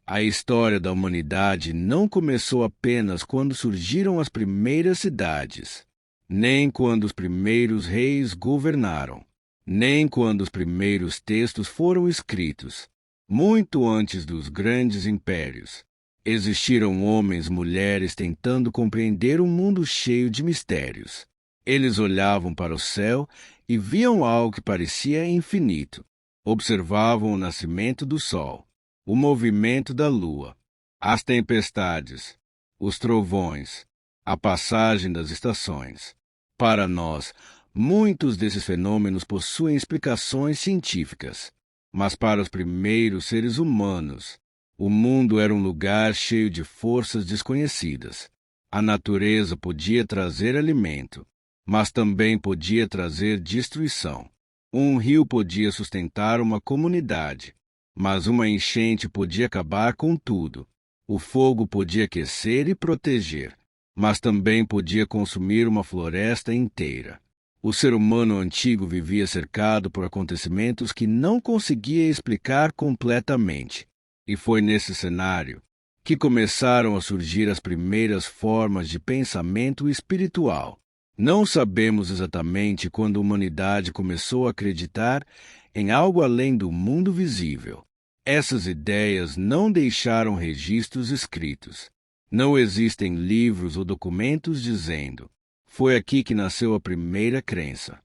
A história da humanidade não começou apenas quando surgiram as primeiras cidades, nem quando os primeiros reis governaram, nem quando os primeiros textos foram escritos. Muito antes dos grandes impérios, existiram homens e mulheres tentando compreender um mundo cheio de mistérios. Eles olhavam para o céu e viam algo que parecia infinito. Observavam o nascimento do sol, o movimento da lua, as tempestades, os trovões, a passagem das estações. Para nós, muitos desses fenômenos possuem explicações científicas, mas para os primeiros seres humanos, o mundo era um lugar cheio de forças desconhecidas. A natureza podia trazer alimento, mas também podia trazer destruição. Um rio podia sustentar uma comunidade, mas uma enchente podia acabar com tudo. O fogo podia aquecer e proteger, mas também podia consumir uma floresta inteira. O ser humano antigo vivia cercado por acontecimentos que não conseguia explicar completamente. E foi nesse cenário que começaram a surgir as primeiras formas de pensamento espiritual. Não sabemos exatamente quando a humanidade começou a acreditar em algo além do mundo visível. Essas ideias não deixaram registros escritos. Não existem livros ou documentos dizendo: foi aqui que nasceu a primeira crença.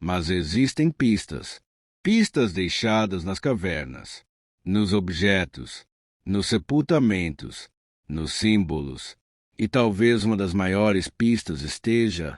Mas existem pistas. Pistas deixadas nas cavernas, nos objetos, nos sepultamentos, nos símbolos. E talvez uma das maiores pistas esteja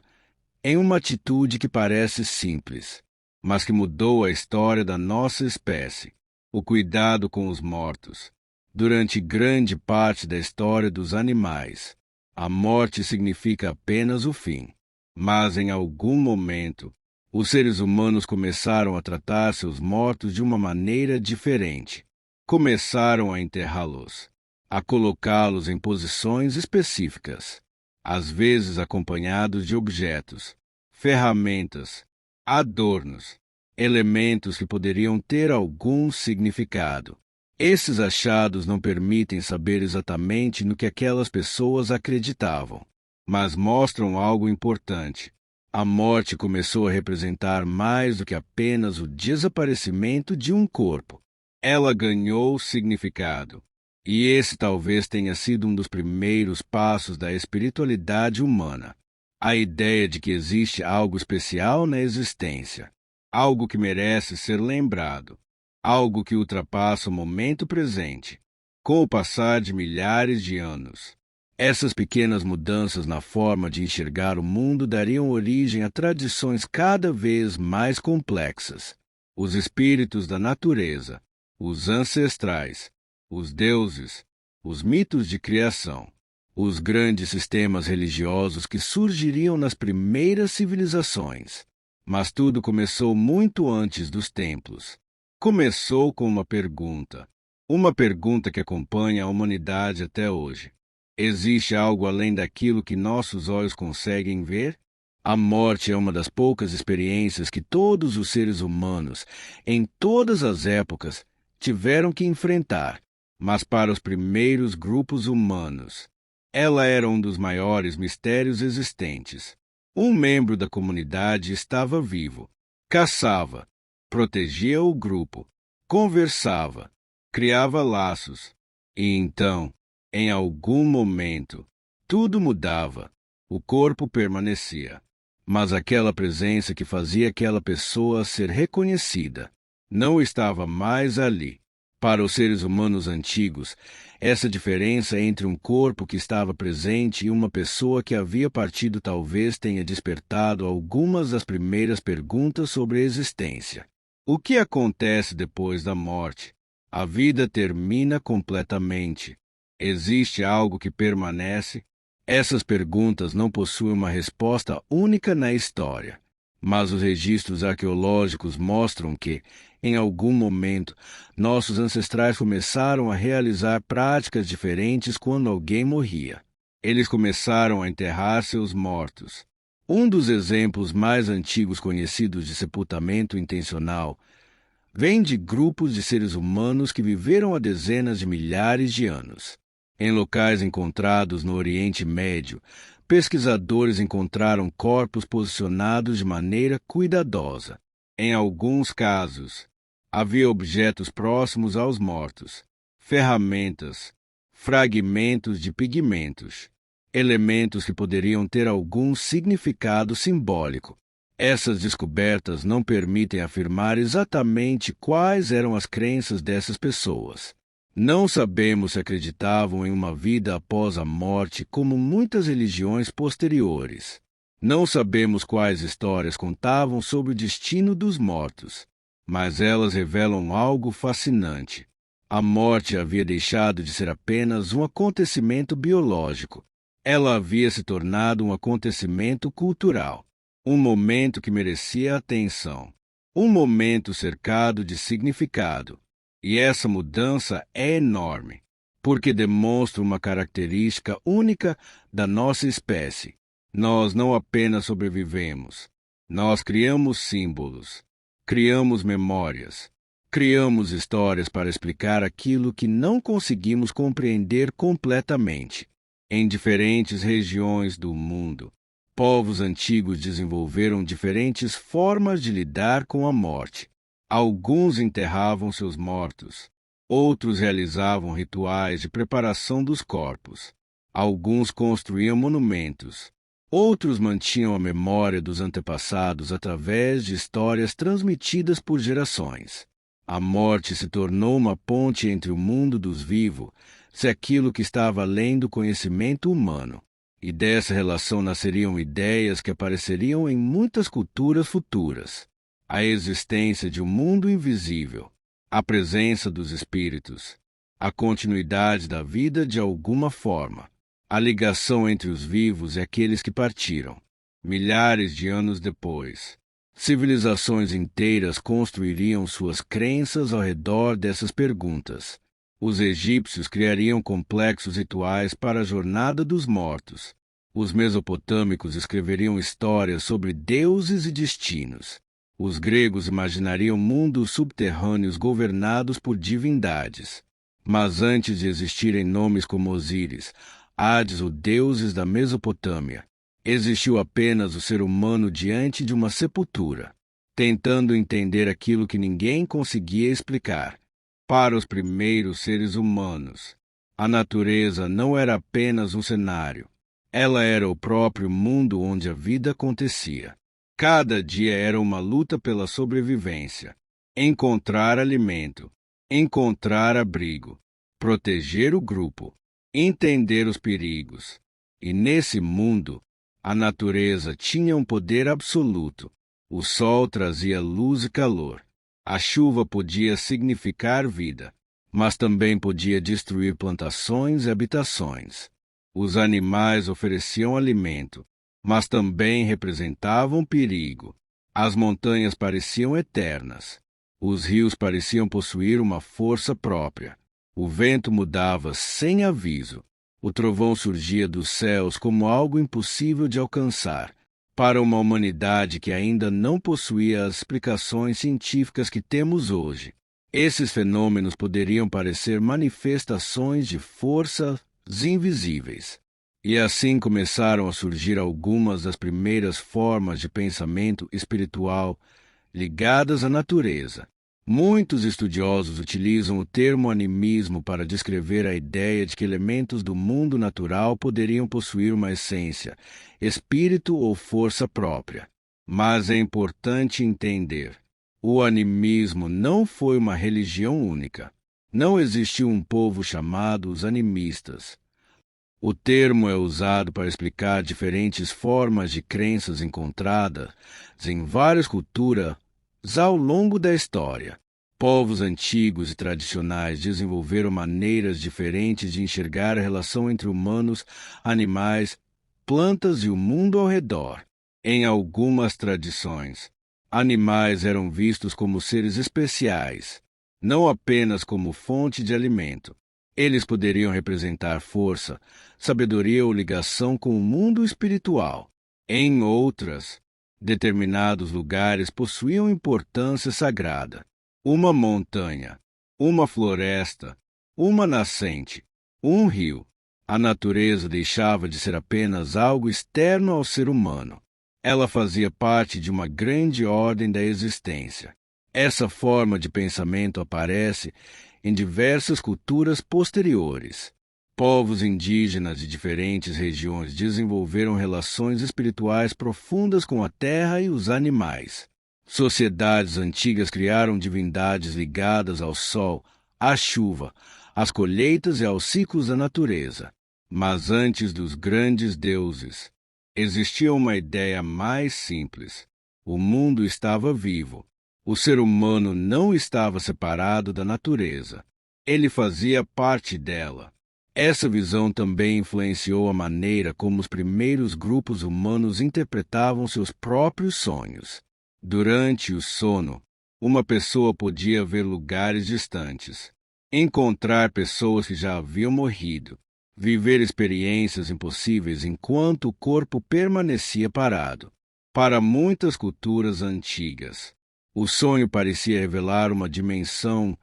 em uma atitude que parece simples, mas que mudou a história da nossa espécie: o cuidado com os mortos. Durante grande parte da história dos animais, a morte significa apenas o fim. Mas em algum momento, os seres humanos começaram a tratar seus mortos de uma maneira diferente. Começaram a enterrá-los, a colocá-los em posições específicas, às vezes acompanhados de objetos, ferramentas, adornos, elementos que poderiam ter algum significado. Esses achados não permitem saber exatamente no que aquelas pessoas acreditavam, mas mostram algo importante. A morte começou a representar mais do que apenas o desaparecimento de um corpo. Ela ganhou significado. E esse talvez tenha sido um dos primeiros passos da espiritualidade humana. A ideia de que existe algo especial na existência, algo que merece ser lembrado, algo que ultrapassa o momento presente. Com o passar de milhares de anos, essas pequenas mudanças na forma de enxergar o mundo dariam origem a tradições cada vez mais complexas. Os espíritos da natureza, os ancestrais, os deuses, os mitos de criação, os grandes sistemas religiosos que surgiriam nas primeiras civilizações. Mas tudo começou muito antes dos templos. Começou com uma pergunta que acompanha a humanidade até hoje. Existe algo além daquilo que nossos olhos conseguem ver? A morte é uma das poucas experiências que todos os seres humanos, em todas as épocas, tiveram que enfrentar. Mas para os primeiros grupos humanos, ela era um dos maiores mistérios existentes. Um membro da comunidade estava vivo, caçava, protegia o grupo, conversava, criava laços. E então, em algum momento, tudo mudava. O corpo permanecia, mas aquela presença que fazia aquela pessoa ser reconhecida não estava mais ali. Para os seres humanos antigos, essa diferença entre um corpo que estava presente e uma pessoa que havia partido talvez tenha despertado algumas das primeiras perguntas sobre a existência. O que acontece depois da morte? A vida termina completamente. Existe algo que permanece? Essas perguntas não possuem uma resposta única na história, mas os registros arqueológicos mostram que, em algum momento, nossos ancestrais começaram a realizar práticas diferentes quando alguém morria. Eles começaram a enterrar seus mortos. Um dos exemplos mais antigos conhecidos de sepultamento intencional Vem de grupos de seres humanos que viveram há dezenas de milhares de anos. Em locais encontrados no Oriente Médio, pesquisadores encontraram corpos posicionados de maneira cuidadosa. Em alguns casos, havia objetos próximos aos mortos, ferramentas, fragmentos de pigmentos, elementos que poderiam ter algum significado simbólico. Essas descobertas não permitem afirmar exatamente quais eram as crenças dessas pessoas. Não sabemos se acreditavam em uma vida após a morte, como muitas religiões posteriores. Não sabemos quais histórias contavam sobre o destino dos mortos, mas elas revelam algo fascinante. A morte havia deixado de ser apenas um acontecimento biológico. Ela havia se tornado um acontecimento cultural. Um momento que merecia atenção. Um momento cercado de significado. E essa mudança é enorme, porque demonstra uma característica única da nossa espécie. Nós não apenas sobrevivemos. Nós criamos símbolos, criamos memórias, criamos histórias para explicar aquilo que não conseguimos compreender completamente. Em diferentes regiões do mundo, povos antigos desenvolveram diferentes formas de lidar com a morte. Alguns enterravam seus mortos, outros realizavam rituais de preparação dos corpos. Alguns construíam monumentos, outros mantinham a memória dos antepassados através de histórias transmitidas por gerações. A morte se tornou uma ponte entre o mundo dos vivos e aquilo que estava além do conhecimento humano. E dessa relação nasceriam ideias que apareceriam em muitas culturas futuras. A existência de um mundo invisível, a presença dos espíritos, a continuidade da vida de alguma forma, a ligação entre os vivos e aqueles que partiram. Milhares de anos depois, civilizações inteiras construiriam suas crenças ao redor dessas perguntas. Os egípcios criariam complexos rituais para a jornada dos mortos. Os mesopotâmicos escreveriam histórias sobre deuses e destinos. Os gregos imaginariam mundos subterrâneos governados por divindades. Mas antes de existirem nomes como Osíris, Hades ou deuses da Mesopotâmia, existiu apenas o ser humano diante de uma sepultura, tentando entender aquilo que ninguém conseguia explicar. Para os primeiros seres humanos, a natureza não era apenas um cenário. Ela era o próprio mundo onde a vida acontecia. Cada dia era uma luta pela sobrevivência. Encontrar alimento, encontrar abrigo, proteger o grupo, entender os perigos. E nesse mundo, a natureza tinha um poder absoluto. O sol trazia luz e calor. A chuva podia significar vida, mas também podia destruir plantações e habitações. Os animais ofereciam alimento, mas também representavam perigo. As montanhas pareciam eternas. Os rios pareciam possuir uma força própria. O vento mudava sem aviso. O trovão surgia dos céus como algo impossível de alcançar. Para uma humanidade que ainda não possuía as explicações científicas que temos hoje, esses fenômenos poderiam parecer manifestações de forças invisíveis. E assim começaram a surgir algumas das primeiras formas de pensamento espiritual ligadas à natureza. Muitos estudiosos utilizam o termo animismo para descrever a ideia de que elementos do mundo natural poderiam possuir uma essência, espírito ou força própria. Mas é importante entender: o animismo não foi uma religião única. Não existiu um povo chamado os animistas. O termo é usado para explicar diferentes formas de crenças encontradas em várias culturas ao longo da história. Povos antigos e tradicionais desenvolveram maneiras diferentes de enxergar a relação entre humanos, animais, plantas e o mundo ao redor. Em algumas tradições, animais eram vistos como seres especiais, não apenas como fonte de alimento. Eles poderiam representar força, sabedoria ou ligação com o mundo espiritual. Em outras, determinados lugares possuíam importância sagrada. uma montanha, uma floresta, uma nascente, um rio. A natureza deixava de ser apenas algo externo ao ser humano. Ela fazia parte de uma grande ordem da existência. Essa forma de pensamento aparece em diversas culturas posteriores. Povos indígenas de diferentes regiões desenvolveram relações espirituais profundas com a terra e os animais. Sociedades antigas criaram divindades ligadas ao sol, à chuva, às colheitas e aos ciclos da natureza. Mas antes dos grandes deuses, existia uma ideia mais simples. O mundo estava vivo. O ser humano não estava separado da natureza. Ele fazia parte dela. Essa visão também influenciou a maneira como os primeiros grupos humanos interpretavam seus próprios sonhos. Durante o sono, uma pessoa podia ver lugares distantes, encontrar pessoas que já haviam morrido, viver experiências impossíveis enquanto o corpo permanecia parado. Para muitas culturas antigas, o sonho parecia revelar uma dimensão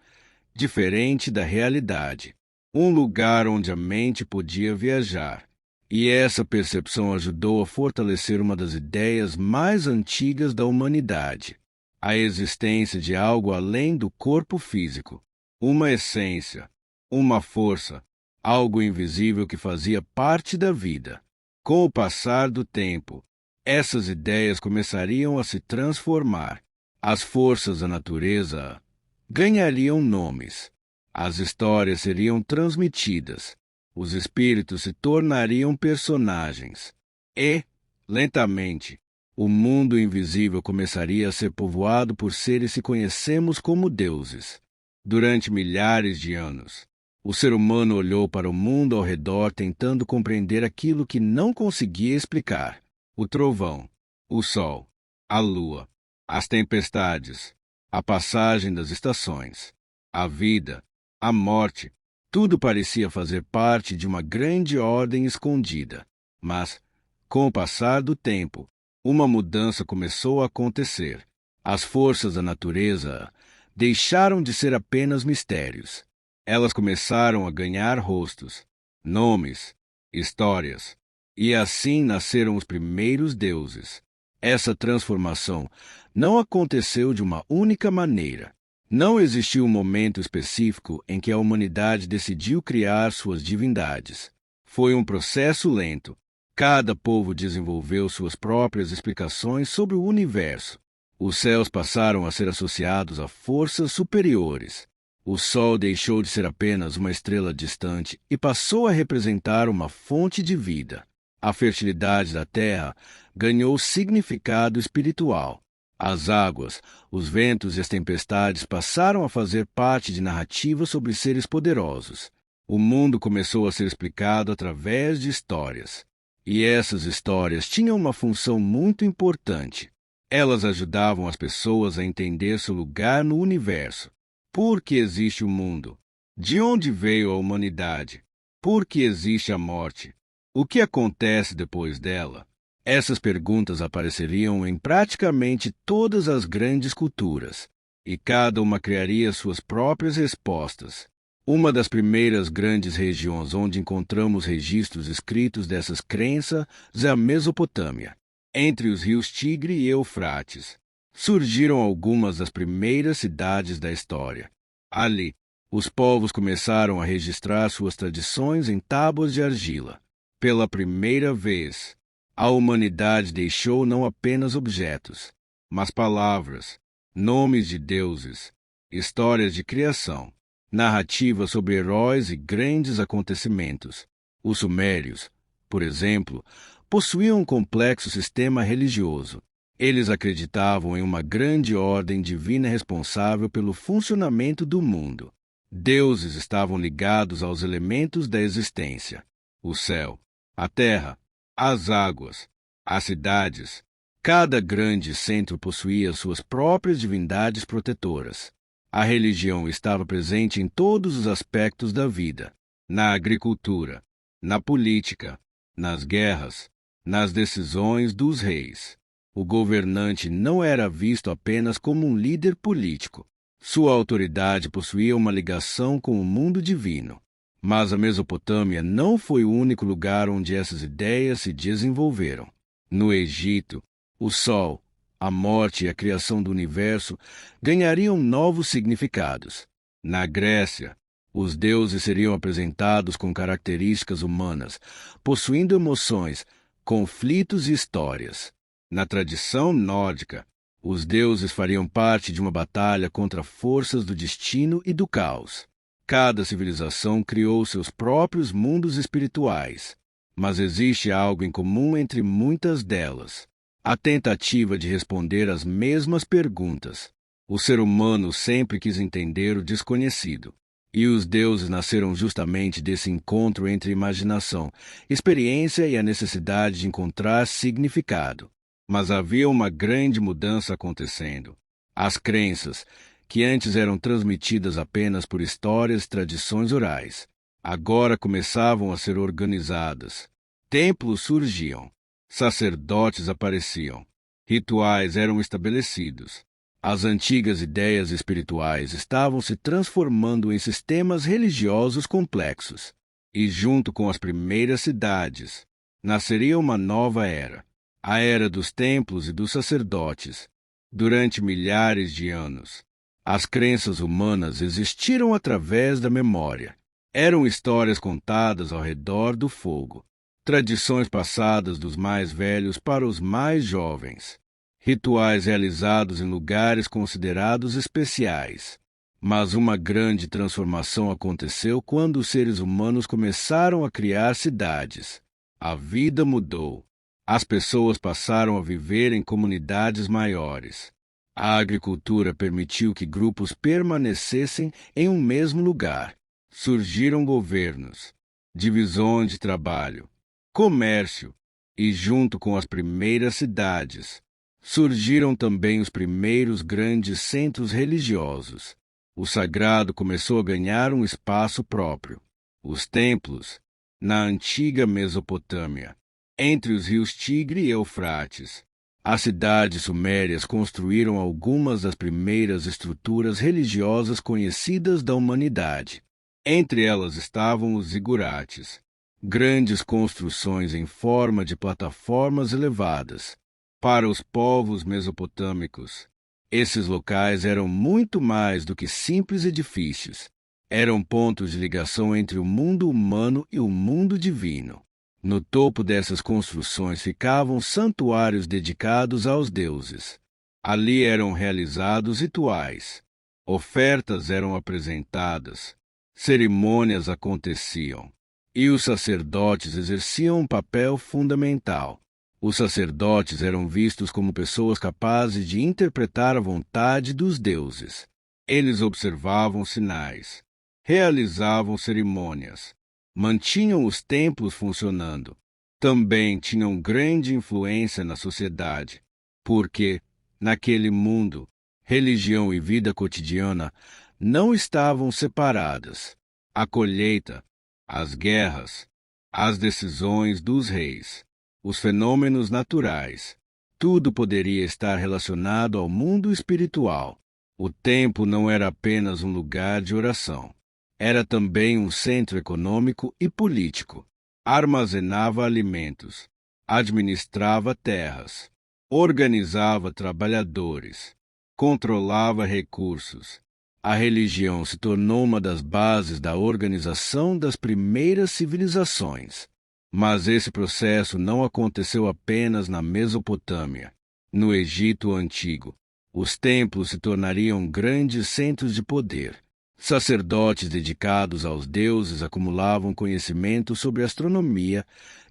diferente da realidade, um lugar onde a mente podia viajar. E essa percepção ajudou a fortalecer uma das ideias mais antigas da humanidade: a existência de algo além do corpo físico, uma essência, uma força, algo invisível que fazia parte da vida. Com o passar do tempo, essas ideias começariam a se transformar. As forças da natureza ganhariam nomes. As histórias seriam transmitidas. Os espíritos se tornariam personagens. E, lentamente, o mundo invisível começaria a ser povoado por seres que conhecemos como deuses. Durante milhares de anos, o ser humano olhou para o mundo ao redor tentando compreender aquilo que não conseguia explicar: o trovão, o sol, a lua, as tempestades, a passagem das estações, a vida, a morte. Tudo parecia fazer parte de uma grande ordem escondida. Mas, com o passar do tempo, uma mudança começou a acontecer. As forças da natureza deixaram de ser apenas mistérios. Elas começaram a ganhar rostos, nomes, histórias. E assim nasceram os primeiros deuses. Essa transformação não aconteceu de uma única maneira. Não existiu um momento específico em que a humanidade decidiu criar suas divindades. Foi um processo lento. Cada povo desenvolveu suas próprias explicações sobre o universo. Os céus passaram a ser associados a forças superiores. O Sol deixou de ser apenas uma estrela distante e passou a representar uma fonte de vida. A fertilidade da terra ganhou significado espiritual. As águas, os ventos e as tempestades passaram a fazer parte de narrativas sobre seres poderosos. O mundo começou a ser explicado através de histórias. E essas histórias tinham uma função muito importante. Elas ajudavam as pessoas a entender seu lugar no universo. Por que existe o mundo? De onde veio a humanidade? Por que existe a morte? O que acontece depois dela? Essas perguntas apareceriam em praticamente todas as grandes culturas, e cada uma criaria suas próprias respostas. Uma das primeiras grandes regiões onde encontramos registros escritos dessas crenças é a Mesopotâmia. Entre os rios Tigre e Eufrates, surgiram algumas das primeiras cidades da história. Ali, os povos começaram a registrar suas tradições em tábuas de argila. Pela primeira vez, a humanidade deixou não apenas objetos, mas palavras, nomes de deuses, histórias de criação, narrativas sobre heróis e grandes acontecimentos. Os sumérios, por exemplo, possuíam um complexo sistema religioso. Eles acreditavam em uma grande ordem divina responsável pelo funcionamento do mundo. Deuses estavam ligados aos elementos da existência: o céu, a terra, as águas, as cidades. Cada grande centro possuía suas próprias divindades protetoras. A religião estava presente em todos os aspectos da vida: na agricultura, na política, nas guerras, nas decisões dos reis. O governante não era visto apenas como um líder político. Sua autoridade possuía uma ligação com o mundo divino. Mas a Mesopotâmia não foi o único lugar onde essas ideias se desenvolveram. No Egito, o Sol, a morte e a criação do universo ganhariam novos significados. Na Grécia, os deuses seriam apresentados com características humanas, possuindo emoções, conflitos e histórias. Na tradição nórdica, os deuses fariam parte de uma batalha contra forças do destino e do caos. Cada civilização criou seus próprios mundos espirituais, mas existe algo em comum entre muitas delas: a tentativa de responder às mesmas perguntas. O ser humano sempre quis entender o desconhecido, e os deuses nasceram justamente desse encontro entre imaginação, experiência e a necessidade de encontrar significado. Mas havia uma grande mudança acontecendo. As crenças, que antes eram transmitidas apenas por histórias e tradições orais, agora começavam a ser organizadas. Templos surgiam, sacerdotes apareciam, rituais eram estabelecidos. As antigas ideias espirituais estavam se transformando em sistemas religiosos complexos. E junto com as primeiras cidades, nasceria uma nova era, a era dos templos e dos sacerdotes. Durante milhares de anos, as crenças humanas existiram através da memória. Eram histórias contadas ao redor do fogo, tradições passadas dos mais velhos para os mais jovens, rituais realizados em lugares considerados especiais. Mas uma grande transformação aconteceu quando os seres humanos começaram a criar cidades. A vida mudou. As pessoas passaram a viver em comunidades maiores. A agricultura permitiu que grupos permanecessem em um mesmo lugar. Surgiram governos, divisões de trabalho, comércio e, junto com as primeiras cidades, surgiram também os primeiros grandes centros religiosos. O sagrado começou a ganhar um espaço próprio. Os templos, na antiga Mesopotâmia, entre os rios Tigre e Eufrates. As cidades sumérias construíram algumas das primeiras estruturas religiosas conhecidas da humanidade. Entre elas estavam os zigurates, grandes construções em forma de plataformas elevadas. Para os povos mesopotâmicos, esses locais eram muito mais do que simples edifícios. Eram pontos de ligação entre o mundo humano e o mundo divino. No topo dessas construções ficavam santuários dedicados aos deuses. Ali eram realizados rituais, ofertas eram apresentadas, cerimônias aconteciam, e os sacerdotes exerciam um papel fundamental. Os sacerdotes eram vistos como pessoas capazes de interpretar a vontade dos deuses. Eles observavam sinais, realizavam cerimônias, mantinham os templos funcionando. Também tinham grande influência na sociedade, porque, naquele mundo, religião e vida cotidiana não estavam separadas. A colheita, as guerras, as decisões dos reis, os fenômenos naturais, tudo poderia estar relacionado ao mundo espiritual. O templo não era apenas um lugar de oração. Era também um centro econômico e político. Armazenava alimentos, administrava terras, organizava trabalhadores, controlava recursos. A religião se tornou uma das bases da organização das primeiras civilizações. Mas esse processo não aconteceu apenas na Mesopotâmia. No Egito Antigo, os templos se tornariam grandes centros de poder. Sacerdotes dedicados aos deuses acumulavam conhecimento sobre astronomia,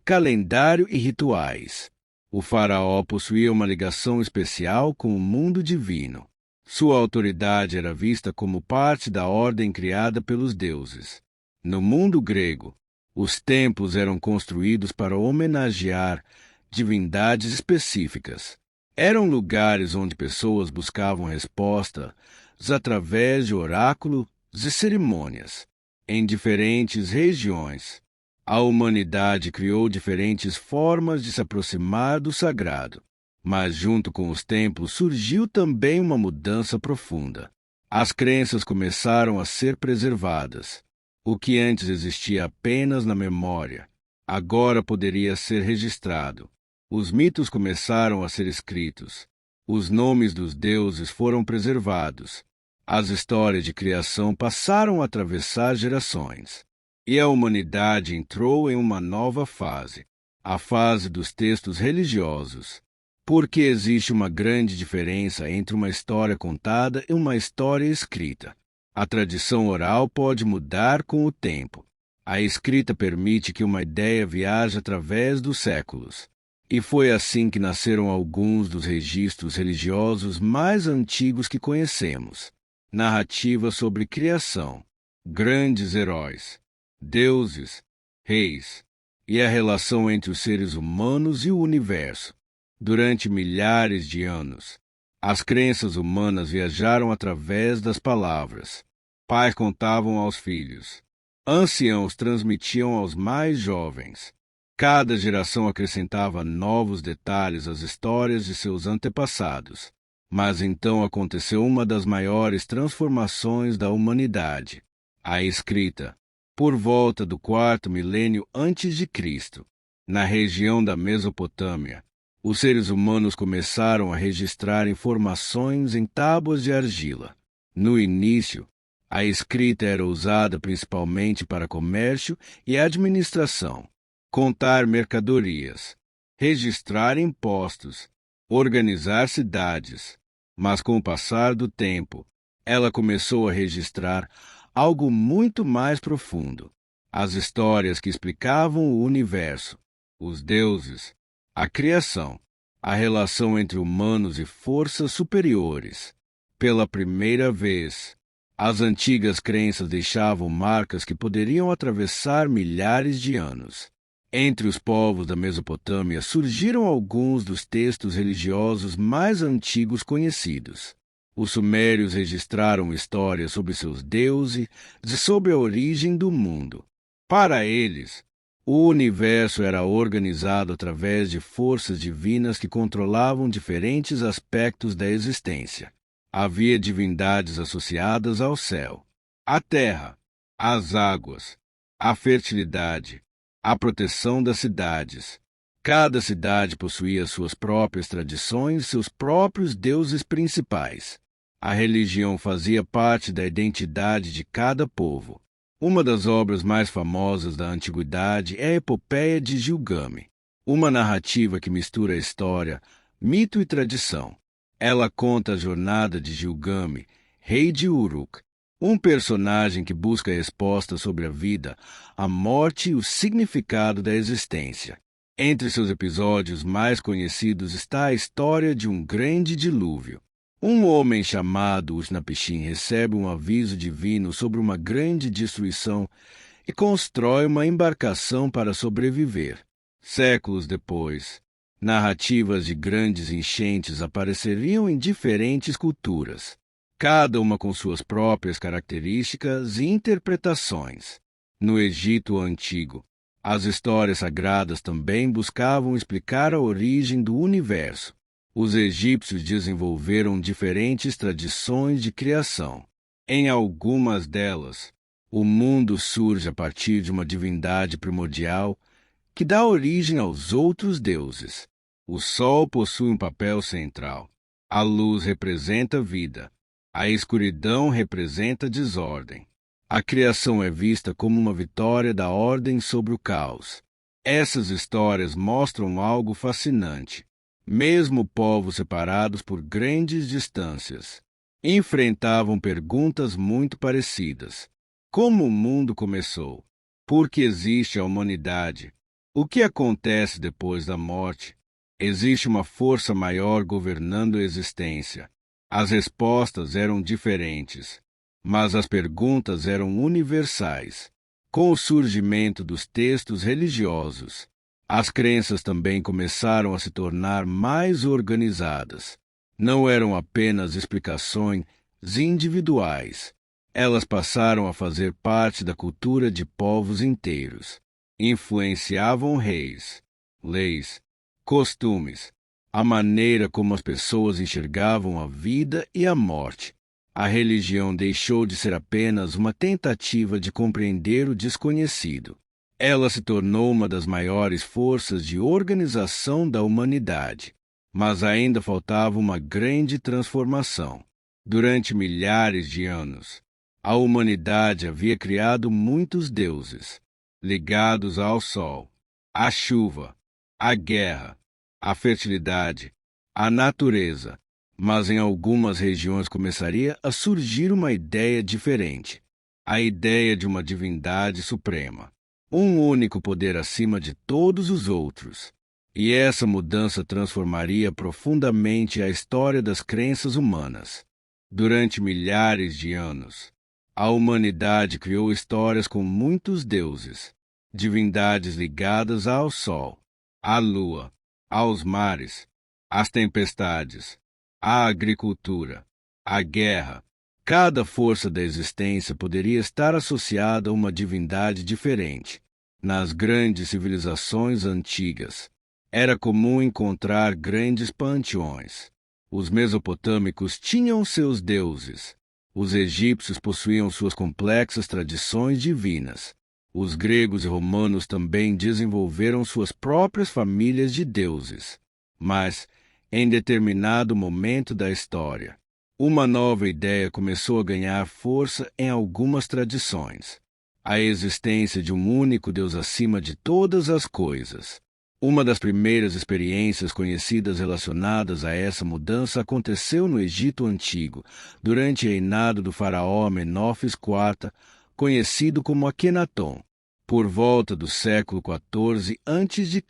calendário e rituais. O faraó possuía uma ligação especial com o mundo divino. Sua autoridade era vista como parte da ordem criada pelos deuses. No mundo grego, os templos eram construídos para homenagear divindades específicas. Eram lugares onde pessoas buscavam respostas através de oráculos e cerimônias. Em diferentes regiões, a humanidade criou diferentes formas de se aproximar do sagrado. Mas junto com os templos surgiu também uma mudança profunda. As crenças começaram a ser preservadas. O que antes existia apenas na memória, agora poderia ser registrado. Os mitos começaram a ser escritos. Os nomes dos deuses foram preservados. As histórias de criação passaram a atravessar gerações. E a humanidade entrou em uma nova fase, a fase dos textos religiosos. Porque existe uma grande diferença entre uma história contada e uma história escrita. A tradição oral pode mudar com o tempo. A escrita permite que uma ideia viaje através dos séculos. E foi assim que nasceram alguns dos registros religiosos mais antigos que conhecemos. Narrativas sobre criação, grandes heróis, deuses, reis, e a relação entre os seres humanos e o universo. Durante milhares de anos, as crenças humanas viajaram através das palavras. Pais contavam aos filhos. Anciãos transmitiam aos mais jovens. Cada geração acrescentava novos detalhes às histórias de seus antepassados. Mas então aconteceu uma das maiores transformações da humanidade, a escrita. Por volta do 4º milênio antes de Cristo, na região da Mesopotâmia, os seres humanos começaram a registrar informações em tábuas de argila. No início, a escrita era usada principalmente para comércio e administração, contar mercadorias, registrar impostos, organizar cidades. Mas com o passar do tempo, ela começou a registrar algo muito mais profundo: as histórias que explicavam o universo, os deuses, a criação, a relação entre humanos e forças superiores. Pela primeira vez, as antigas crenças deixavam marcas que poderiam atravessar milhares de anos. Entre os povos da Mesopotâmia surgiram alguns dos textos religiosos mais antigos conhecidos. Os sumérios registraram histórias sobre seus deuses e sobre a origem do mundo. Para eles, o universo era organizado através de forças divinas que controlavam diferentes aspectos da existência. Havia divindades associadas ao céu, à terra, às águas, à fertilidade, à proteção das cidades. Cada cidade possuía suas próprias tradições e seus próprios deuses principais. A religião fazia parte da identidade de cada povo. Uma das obras mais famosas da antiguidade é a Epopeia de Gilgamesh, uma narrativa que mistura história, mito e tradição. Ela conta a jornada de Gilgamesh, rei de Uruk, um personagem que busca respostas sobre a vida, a morte e o significado da existência. Entre seus episódios mais conhecidos está a história de um grande dilúvio. Um homem chamado Usnapishtim recebe um aviso divino sobre uma grande destruição e constrói uma embarcação para sobreviver. Séculos depois, narrativas de grandes enchentes apareceriam em diferentes culturas, cada uma com suas próprias características e interpretações. No Egito Antigo, as histórias sagradas também buscavam explicar a origem do universo. Os egípcios desenvolveram diferentes tradições de criação. Em algumas delas, o mundo surge a partir de uma divindade primordial que dá origem aos outros deuses. O sol possui um papel central. A luz representa vida. A escuridão representa desordem. A criação é vista como uma vitória da ordem sobre o caos. Essas histórias mostram algo fascinante. Mesmo povos separados por grandes distâncias enfrentavam perguntas muito parecidas. Como o mundo começou? Por que existe a humanidade? O que acontece depois da morte? Existe uma força maior governando a existência. As respostas eram diferentes, mas as perguntas eram universais. Com o surgimento dos textos religiosos, as crenças também começaram a se tornar mais organizadas. Não eram apenas explicações individuais. Elas passaram a fazer parte da cultura de povos inteiros. Influenciavam reis, leis, costumes, a maneira como as pessoas enxergavam a vida e a morte. A religião deixou de ser apenas uma tentativa de compreender o desconhecido. Ela se tornou uma das maiores forças de organização da humanidade. Mas ainda faltava uma grande transformação. Durante milhares de anos, a humanidade havia criado muitos deuses, ligados ao sol, à chuva, à guerra, à fertilidade, à natureza. Mas em algumas regiões começaria a surgir uma ideia diferente, a ideia de uma divindade suprema, um único poder acima de todos os outros. E essa mudança transformaria profundamente a história das crenças humanas. Durante milhares de anos, a humanidade criou histórias com muitos deuses, divindades ligadas ao sol, à lua, aos mares, às tempestades, à agricultura, à guerra. Cada força da existência poderia estar associada a uma divindade diferente. Nas grandes civilizações antigas, era comum encontrar grandes panteões. Os mesopotâmicos tinham seus deuses. Os egípcios possuíam suas complexas tradições divinas. Os gregos e romanos também desenvolveram suas próprias famílias de deuses. Mas, em determinado momento da história, uma nova ideia começou a ganhar força em algumas tradições: a existência de um único Deus acima de todas as coisas. Uma das primeiras experiências conhecidas relacionadas a essa mudança aconteceu no Egito Antigo, durante o reinado do faraó Amenófis IV, conhecido como Akenaton. Por volta do século XIV a.C.,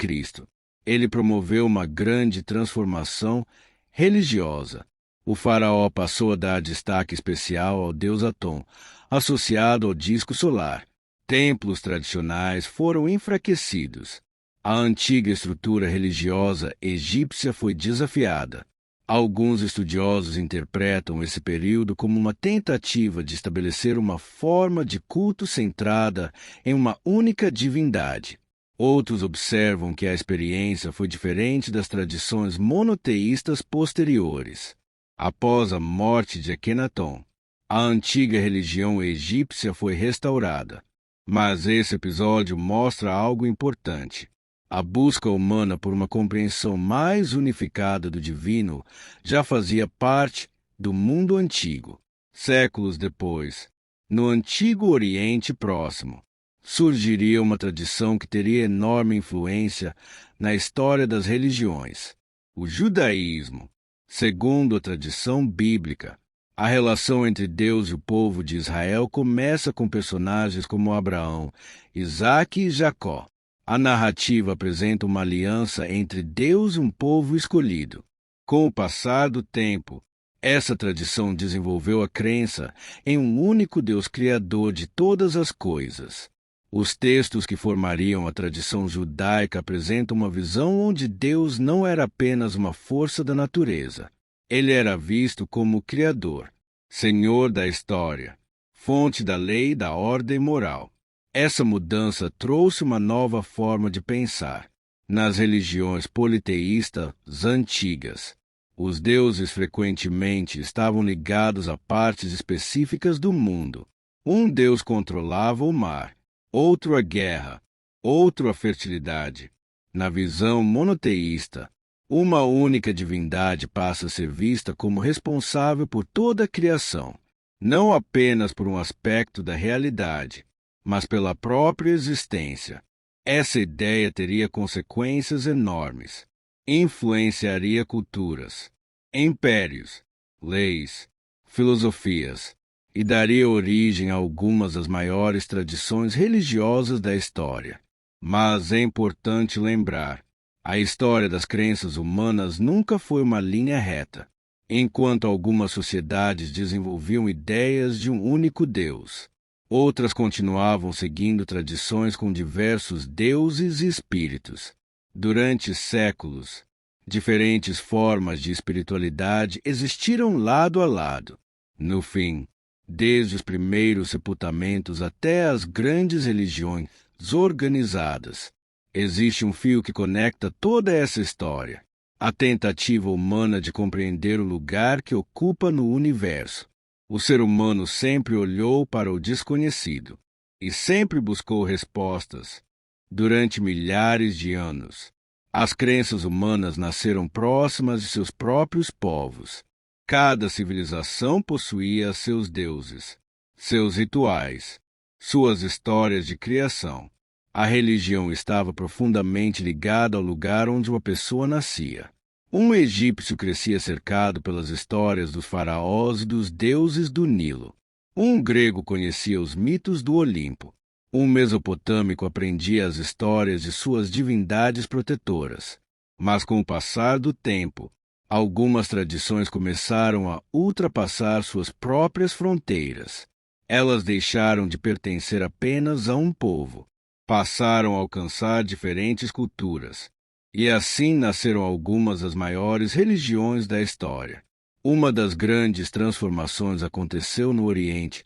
ele promoveu uma grande transformação religiosa. O faraó passou a dar destaque especial ao deus Atom, associado ao disco solar. Templos tradicionais foram enfraquecidos. A antiga estrutura religiosa egípcia foi desafiada. Alguns estudiosos interpretam esse período como uma tentativa de estabelecer uma forma de culto centrada em uma única divindade. Outros observam que a experiência foi diferente das tradições monoteístas posteriores. Após a morte de Akenaton, a antiga religião egípcia foi restaurada. Mas esse episódio mostra algo importante. A busca humana por uma compreensão mais unificada do divino já fazia parte do mundo antigo. Séculos depois, no Antigo Oriente Próximo, surgiria uma tradição que teria enorme influência na história das religiões: o judaísmo. Segundo a tradição bíblica, a relação entre Deus e o povo de Israel começa com personagens como Abraão, Isaque e Jacó. A narrativa apresenta uma aliança entre Deus e um povo escolhido. Com o passar do tempo, essa tradição desenvolveu a crença em um único Deus criador de todas as coisas. Os textos que formariam a tradição judaica apresentam uma visão onde Deus não era apenas uma força da natureza. Ele era visto como o Criador, Senhor da história, fonte da lei e da ordem moral. Essa mudança trouxe uma nova forma de pensar. Nas religiões politeístas antigas, os deuses frequentemente estavam ligados a partes específicas do mundo. Um deus controlava o mar, outro a guerra, outro a fertilidade. Na visão monoteísta, uma única divindade passa a ser vista como responsável por toda a criação, não apenas por um aspecto da realidade, mas pela própria existência. Essa ideia teria consequências enormes. Influenciaria culturas, impérios, leis, filosofias, e daria origem a algumas das maiores tradições religiosas da história. Mas é importante lembrar, a história das crenças humanas nunca foi uma linha reta. Enquanto algumas sociedades desenvolviam ideias de um único Deus, outras continuavam seguindo tradições com diversos deuses e espíritos. Durante séculos, diferentes formas de espiritualidade existiram lado a lado. No fim, desde os primeiros sepultamentos até as grandes religiões organizadas, existe um fio que conecta toda essa história: a tentativa humana de compreender o lugar que ocupa no universo. O ser humano sempre olhou para o desconhecido e sempre buscou respostas. Durante milhares de anos, as crenças humanas nasceram próximas de seus próprios povos. Cada civilização possuía seus deuses, seus rituais, suas histórias de criação. A religião estava profundamente ligada ao lugar onde uma pessoa nascia. Um egípcio crescia cercado pelas histórias dos faraós e dos deuses do Nilo. Um grego conhecia os mitos do Olimpo. Um mesopotâmico aprendia as histórias de suas divindades protetoras. Mas com o passar do tempo, algumas tradições começaram a ultrapassar suas próprias fronteiras. Elas deixaram de pertencer apenas a um povo. Passaram a alcançar diferentes culturas. E assim nasceram algumas das maiores religiões da história. Uma das grandes transformações aconteceu no Oriente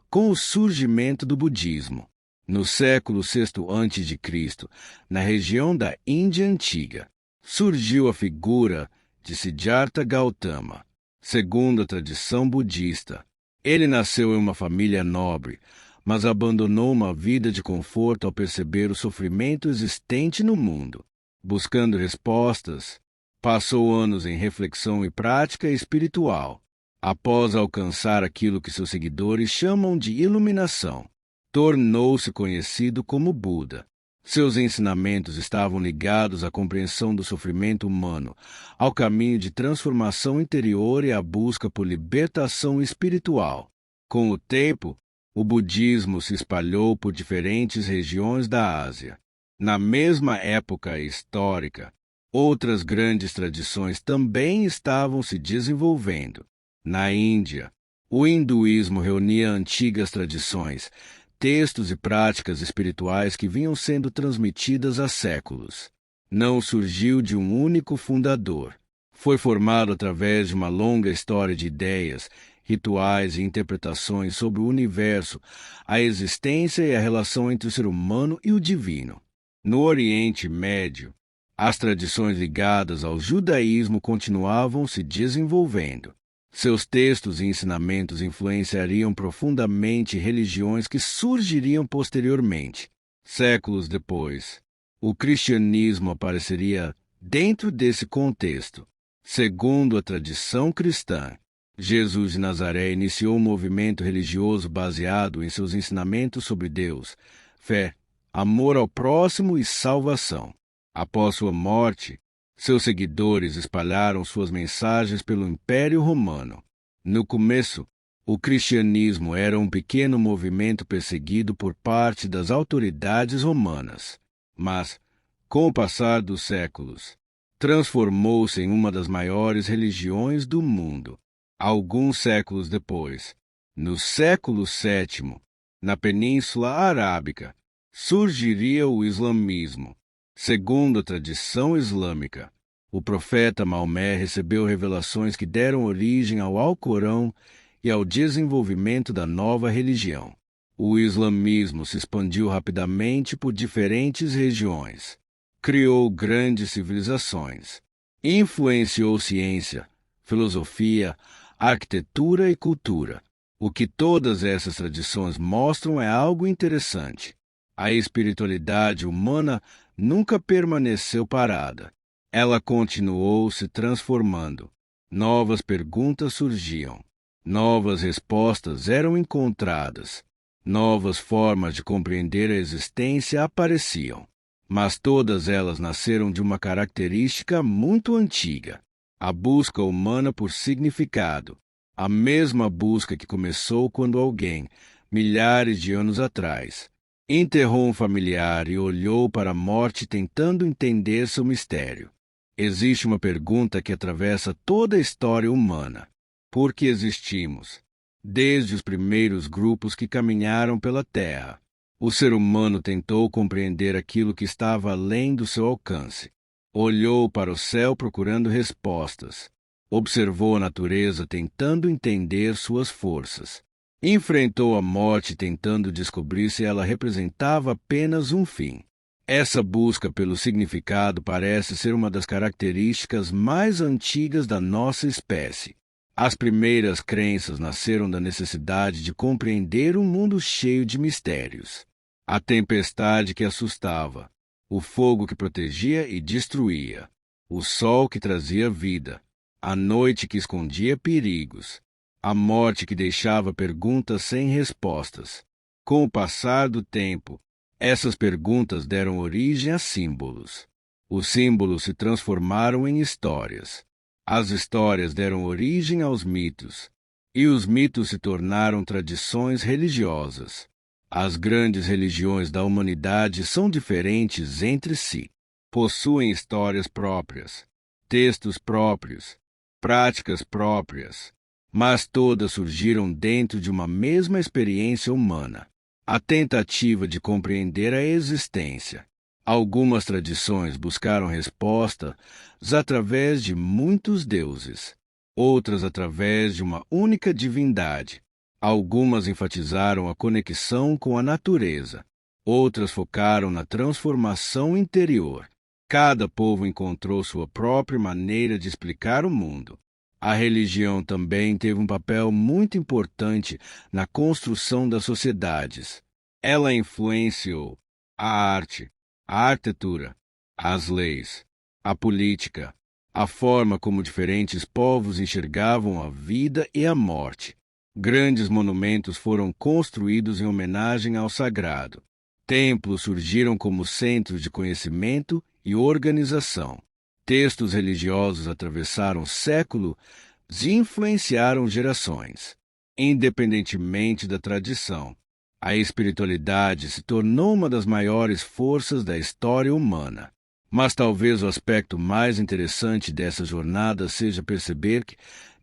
com o surgimento do budismo. No século VI a.C., na região da Índia Antiga, surgiu a figura de Siddhartha Gautama. Segundo a tradição budista, ele nasceu em uma família nobre, mas abandonou uma vida de conforto ao perceber o sofrimento existente no mundo. Buscando respostas, passou anos em reflexão e prática espiritual. Após alcançar aquilo que seus seguidores chamam de iluminação, tornou-se conhecido como Buda. Seus ensinamentos estavam ligados à compreensão do sofrimento humano, ao caminho de transformação interior e à busca por libertação espiritual. Com o tempo, o budismo se espalhou por diferentes regiões da Ásia. Na mesma época histórica, outras grandes tradições também estavam se desenvolvendo. Na Índia, o hinduísmo reunia antigas tradições, textos e práticas espirituais que vinham sendo transmitidas há séculos. Não surgiu de um único fundador. Foi formado através de uma longa história de ideias, rituais e interpretações sobre o universo, a existência e a relação entre o ser humano e o divino. No Oriente Médio, as tradições ligadas ao judaísmo continuavam se desenvolvendo. Seus textos e ensinamentos influenciariam profundamente religiões que surgiriam posteriormente. Séculos depois, o cristianismo apareceria dentro desse contexto. Segundo a tradição cristã, Jesus de Nazaré iniciou um movimento religioso baseado em seus ensinamentos sobre Deus, fé, amor ao próximo e salvação. Após sua morte, seus seguidores espalharam suas mensagens pelo Império Romano. No começo, o cristianismo era um pequeno movimento perseguido por parte das autoridades romanas. Mas, com o passar dos séculos, transformou-se em uma das maiores religiões do mundo. Alguns séculos depois, no século VII, na Península Arábica, surgiria o islamismo. Segundo a tradição islâmica, o profeta Maomé recebeu revelações que deram origem ao Alcorão e ao desenvolvimento da nova religião. O islamismo se expandiu rapidamente por diferentes regiões, criou grandes civilizações, influenciou ciência, filosofia, arquitetura e cultura. O que todas essas tradições mostram é algo interessante. A espiritualidade humana nunca permaneceu parada. Ela continuou se transformando. Novas perguntas surgiam. Novas respostas eram encontradas. Novas formas de compreender a existência apareciam. Mas todas elas nasceram de uma característica muito antiga: a busca humana por significado. A mesma busca que começou quando alguém, milhares de anos atrás, enterrou um familiar e olhou para a morte tentando entender seu mistério. Existe uma pergunta que atravessa toda a história humana: por que existimos? Desde os primeiros grupos que caminharam pela Terra, o ser humano tentou compreender aquilo que estava além do seu alcance. Olhou para o céu procurando respostas. Observou a natureza tentando entender suas forças. Enfrentou a morte tentando descobrir se ela representava apenas um fim. Essa busca pelo significado parece ser uma das características mais antigas da nossa espécie. As primeiras crenças nasceram da necessidade de compreender um mundo cheio de mistérios. A tempestade que assustava, o fogo que protegia e destruía, o sol que trazia vida, a noite que escondia perigos, a morte que deixava perguntas sem respostas. Com o passar do tempo, essas perguntas deram origem a símbolos. Os símbolos se transformaram em histórias. As histórias deram origem aos mitos, e os mitos se tornaram tradições religiosas. As grandes religiões da humanidade são diferentes entre si. Possuem histórias próprias, textos próprios, práticas próprias, mas todas surgiram dentro de uma mesma experiência humana, a tentativa de compreender a existência. Algumas tradições buscaram respostas através de muitos deuses, outras através de uma única divindade. Algumas enfatizaram a conexão com a natureza, outras focaram na transformação interior. Cada povo encontrou sua própria maneira de explicar o mundo. A religião também teve um papel muito importante na construção das sociedades. Ela influenciou a arte, a arquitetura, as leis, a política, a forma como diferentes povos enxergavam a vida e a morte. Grandes monumentos foram construídos em homenagem ao sagrado. Templos surgiram como centros de conhecimento e organização. Textos religiosos atravessaram séculos e influenciaram gerações. Independentemente da tradição, a espiritualidade se tornou uma das maiores forças da história humana. Mas talvez o aspecto mais interessante dessa jornada seja perceber que,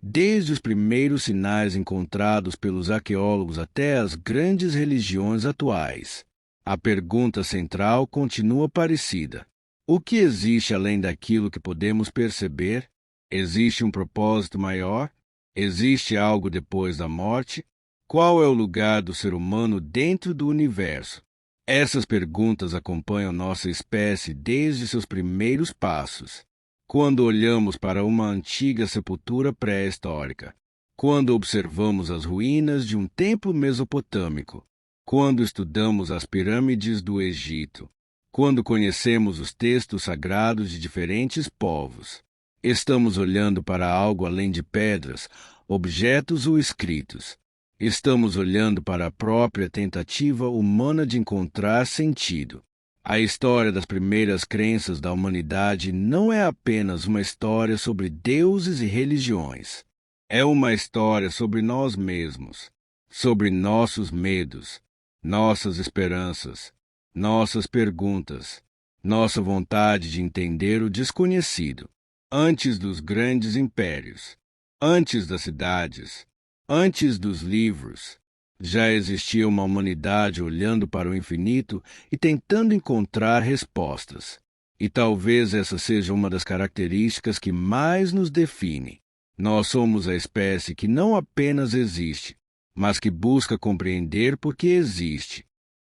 desde os primeiros sinais encontrados pelos arqueólogos até as grandes religiões atuais, a pergunta central continua parecida. O que existe além daquilo que podemos perceber? Existe um propósito maior? Existe algo depois da morte? Qual é o lugar do ser humano dentro do universo? Essas perguntas acompanham nossa espécie desde seus primeiros passos. Quando olhamos para uma antiga sepultura pré-histórica, quando observamos as ruínas de um templo mesopotâmico, quando estudamos as pirâmides do Egito, quando conhecemos os textos sagrados de diferentes povos, estamos olhando para algo além de pedras, objetos ou escritos. Estamos olhando para a própria tentativa humana de encontrar sentido. A história das primeiras crenças da humanidade não é apenas uma história sobre deuses e religiões. É uma história sobre nós mesmos, sobre nossos medos, nossas esperanças, nossas perguntas, nossa vontade de entender o desconhecido. Antes dos grandes impérios, antes das cidades, antes dos livros, já existia uma humanidade olhando para o infinito e tentando encontrar respostas. E talvez essa seja uma das características que mais nos define. Nós somos a espécie que não apenas existe, mas que busca compreender por que existe.